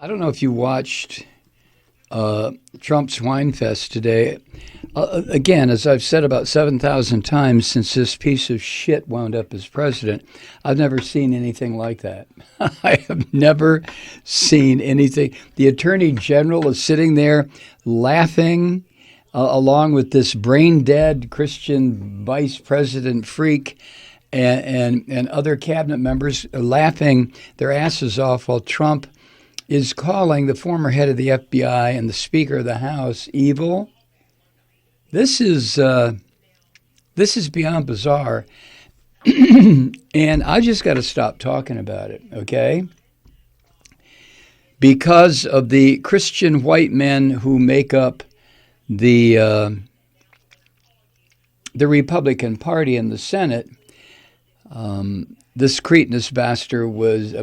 I don't know if you watched Trump's wine fest today. Again, as I've said about 7,000 times since this piece of shit wound up as president, I've never seen anything like that. I have never seen anything. The attorney general is sitting there laughing along with this brain dead Christian vice president freak and other cabinet members laughing their asses off while Trump is calling the former head of the FBI and the Speaker of the House evil. This is beyond bizarre, and I just got to stop talking about it, okay? Because of the Christian white men who make up the Republican Party in the Senate. This cretinous bastard was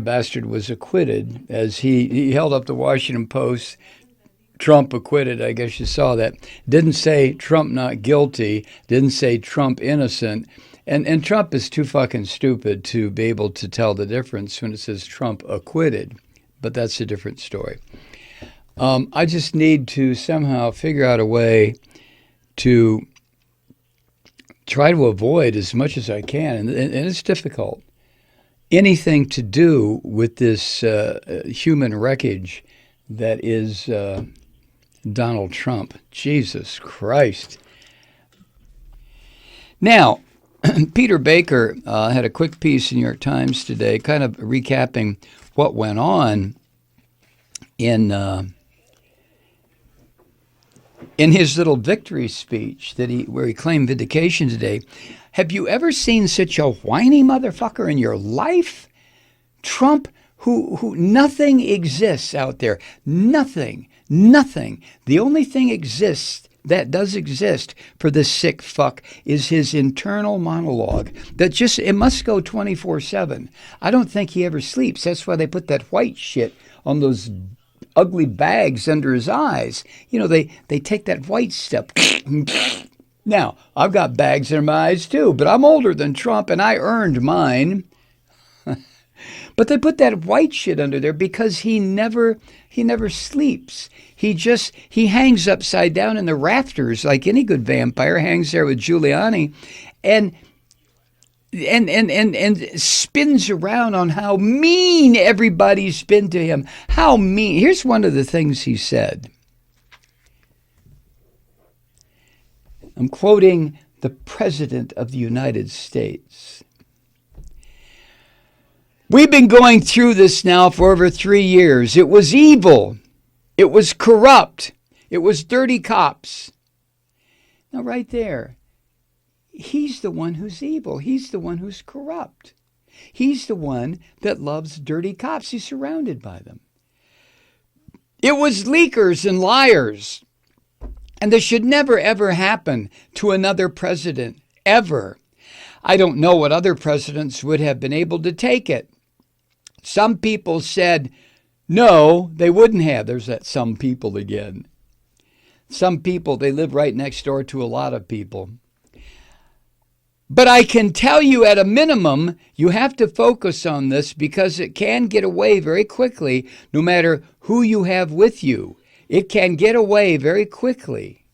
acquitted as he held up the Washington Post. Trump acquitted. I guess you saw that. Didn't say Trump not guilty. Didn't say Trump innocent. And Trump is too fucking stupid to be able to tell the difference when it says Trump acquitted. But that's a different story. I just need to somehow figure out a way to try to avoid as much as I can, and it's difficult, anything to do with this human wreckage that is Donald Trump. Jesus Christ. Now, Peter Baker had a quick piece in New York Times today kind of recapping what went on in his little victory speech where he claimed vindication today. Have you ever seen such a whiny motherfucker in your life? Trump, who nothing exists out there. Nothing. The only thing that does exist for this sick fuck is his internal monologue that it must go 24/7. I don't think he ever sleeps. That's why they put that white shit on those ugly bags under his eyes. You know, they take that white stuff. Now, I've got bags under my eyes too, but I'm older than Trump and I earned mine. But they put that white shit under there because he never sleeps. He hangs upside down in the rafters like any good vampire, hangs there with Giuliani and spins around on how mean everybody's been to him. How mean. Here's one of the things he said. I'm quoting the President of the United States. We've been going through this now for over 3 years. It was evil. It was corrupt. It was dirty cops. Now, right there, he's the one who's evil. He's the one who's corrupt. He's the one that loves dirty cops. He's surrounded by them. It was leakers and liars. And this should never, ever happen to another president, ever. I don't know what other presidents would have been able to take it. Some people said, no, they wouldn't have. There's that some people again. Some people, they live right next door to a lot of people. But I can tell you at a minimum, you have to focus on this because it can get away very quickly no matter who you have with you. It can get away very quickly.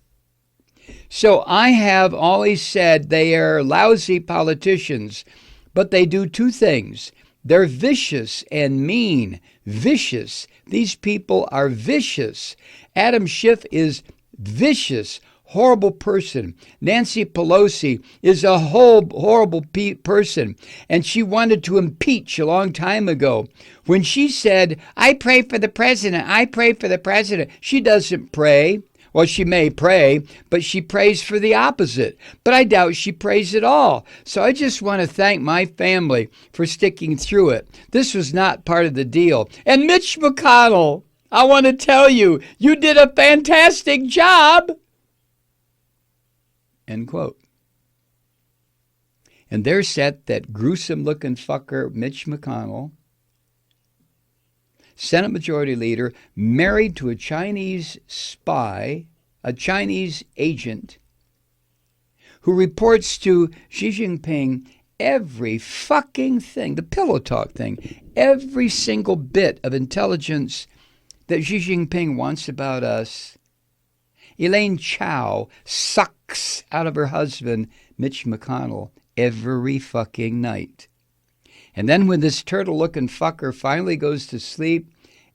So I have always said they are lousy politicians, but they do two things. They're vicious and mean. Vicious. These people are vicious. Adam Schiff is vicious, horrible person. Nancy Pelosi is a horrible person. And she wanted to impeach a long time ago. When she said, I pray for the president, I pray for the president, she doesn't pray. Well, she may pray, but she prays for the opposite. But I doubt she prays at all. So I just want to thank my family for sticking through it. This was not part of the deal. And Mitch McConnell, I want to tell you, you did a fantastic job. End quote. And there sat that gruesome-looking fucker, Mitch McConnell, Senate Majority Leader, married to a Chinese spy, a Chinese agent, who reports to Xi Jinping every fucking thing, the pillow talk thing, every single bit of intelligence that Xi Jinping wants about us. Elaine Chao sucks out of her husband, Mitch McConnell, every fucking night. And then when this turtle-looking fucker finally goes to sleep,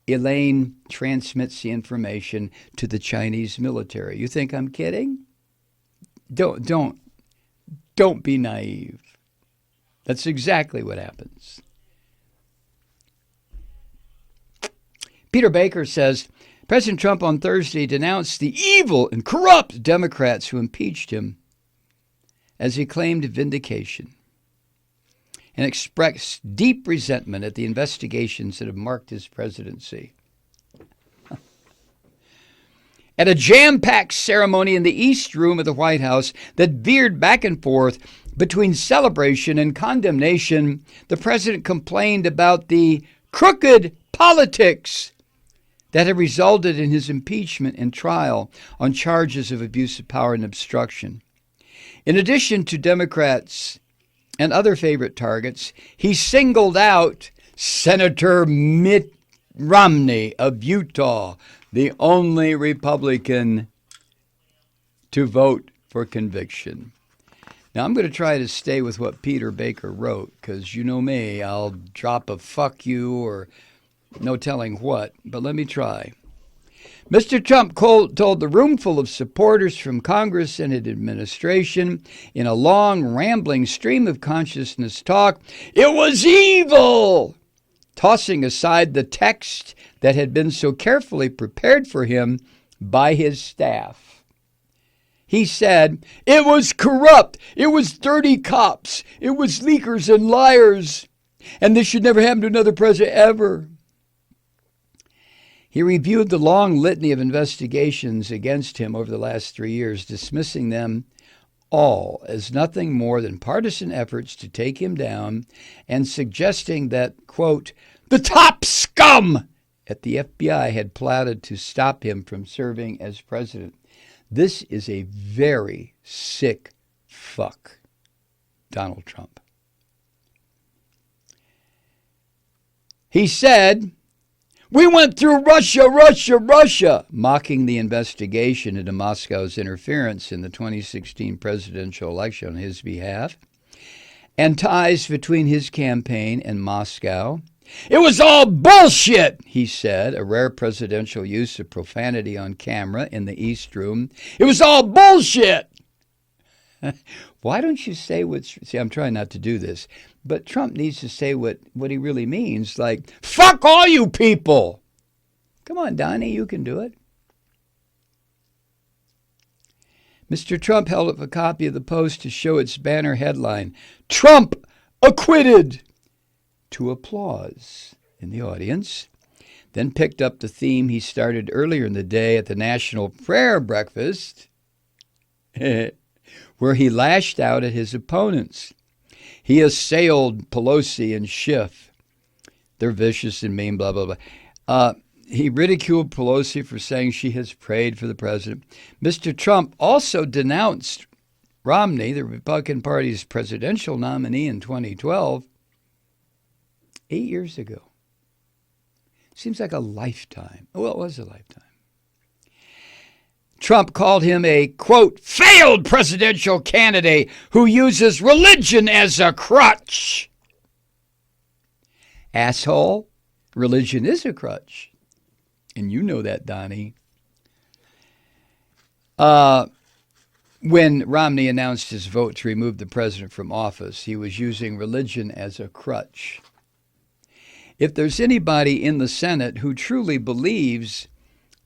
Elaine transmits the information to the Chinese military. You think I'm kidding? Don't be naive. That's exactly what happens. Peter Baker says, President Trump on Thursday denounced the evil and corrupt Democrats who impeached him as he claimed vindication and expressed deep resentment at the investigations that have marked his presidency. At a jam-packed ceremony in the East Room of the White House that veered back and forth between celebration and condemnation, the president complained about the crooked politics that had resulted in his impeachment and trial on charges of abuse of power and obstruction. In addition to Democrats and other favorite targets, he singled out Senator Mitt Romney of Utah, the only Republican to vote for conviction. Now, I'm going to try to stay with what Peter Baker wrote, because you know me, I'll drop a fuck you or no telling what, but let me try. Mr. Trump told the room full of supporters from Congress and his administration in a long, rambling stream of consciousness talk, it was evil, tossing aside the text that had been so carefully prepared for him by his staff. He said, it was corrupt, it was dirty cops, it was leakers and liars, and this should never happen to another president ever. He reviewed the long litany of investigations against him over the last 3 years, dismissing them all as nothing more than partisan efforts to take him down and suggesting that, quote, the top scum at the FBI had plotted to stop him from serving as president. This is a very sick fuck, Donald Trump. He said, we went through Russia, mocking the investigation into Moscow's interference in the 2016 presidential election on his behalf and ties between his campaign and Moscow. It was all bullshit, he said, a rare presidential use of profanity on camera in the East Room. It was all bullshit. Why don't you say what's... See, I'm trying not to do this, but Trump needs to say what he really means, like, fuck all you people. Come on, Donnie, you can do it. Mr. Trump held up a copy of the Post to show its banner headline, Trump acquitted, to applause in the audience, then picked up the theme he started earlier in the day at the National Prayer Breakfast, where he lashed out at his opponents. He assailed Pelosi and Schiff. They're vicious and mean, blah, blah, blah. He ridiculed Pelosi for saying she has prayed for the president. Mr. Trump also denounced Romney, the Republican Party's presidential nominee in 2012, 8 years ago. Seems like a lifetime. Well, it was a lifetime. Trump called him a, quote, failed presidential candidate who uses religion as a crutch. Asshole, religion is a crutch. And you know that, Donnie. When Romney announced his vote to remove the president from office, he was using religion as a crutch. If there's anybody in the Senate who truly believes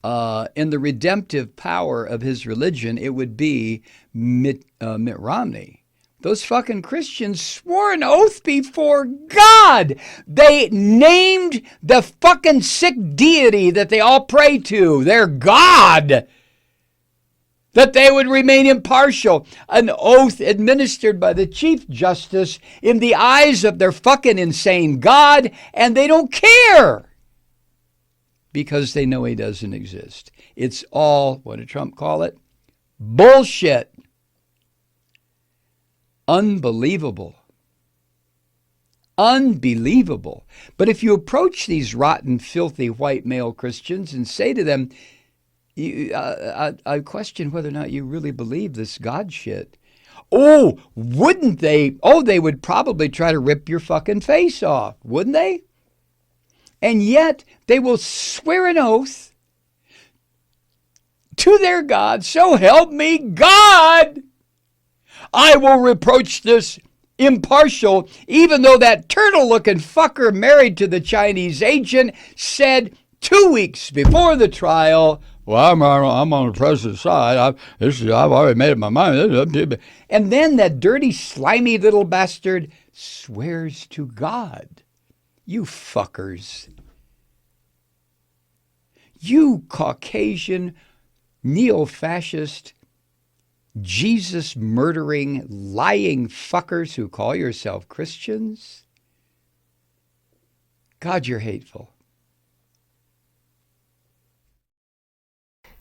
in the redemptive power of his religion, it would be Mitt Romney. Those fucking Christians swore an oath before God. They named the fucking sick deity that they all pray to, their God, that they would remain impartial. An oath administered by the Chief Justice in the eyes of their fucking insane God, and they don't care because they know he doesn't exist. It's all, what did Trump call it? Bullshit. Unbelievable. Unbelievable. But if you approach these rotten, filthy white male Christians and say to them, I question whether or not you really believe this God shit. Oh, wouldn't they? Oh, they would probably try to rip your fucking face off, wouldn't they? And yet they will swear an oath to their God, so help me God, I will reproach this impartial, even though that turtle-looking fucker married to the Chinese agent said 2 weeks before the trial, well, I'm on the president's side. I've already made up my mind. And then that dirty, slimy little bastard swears to God. You fuckers. You Caucasian, neo-fascist, Jesus-murdering, lying fuckers who call yourself Christians. God, you're hateful.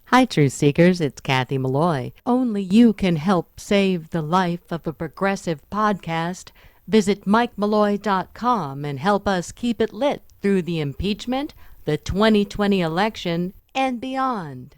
Hi, Truth Seekers. It's Kathy Malloy. Only you can help save the life of a progressive podcast. Visit MikeMalloy.com and help us keep it lit through the impeachment, the 2020 election, and beyond.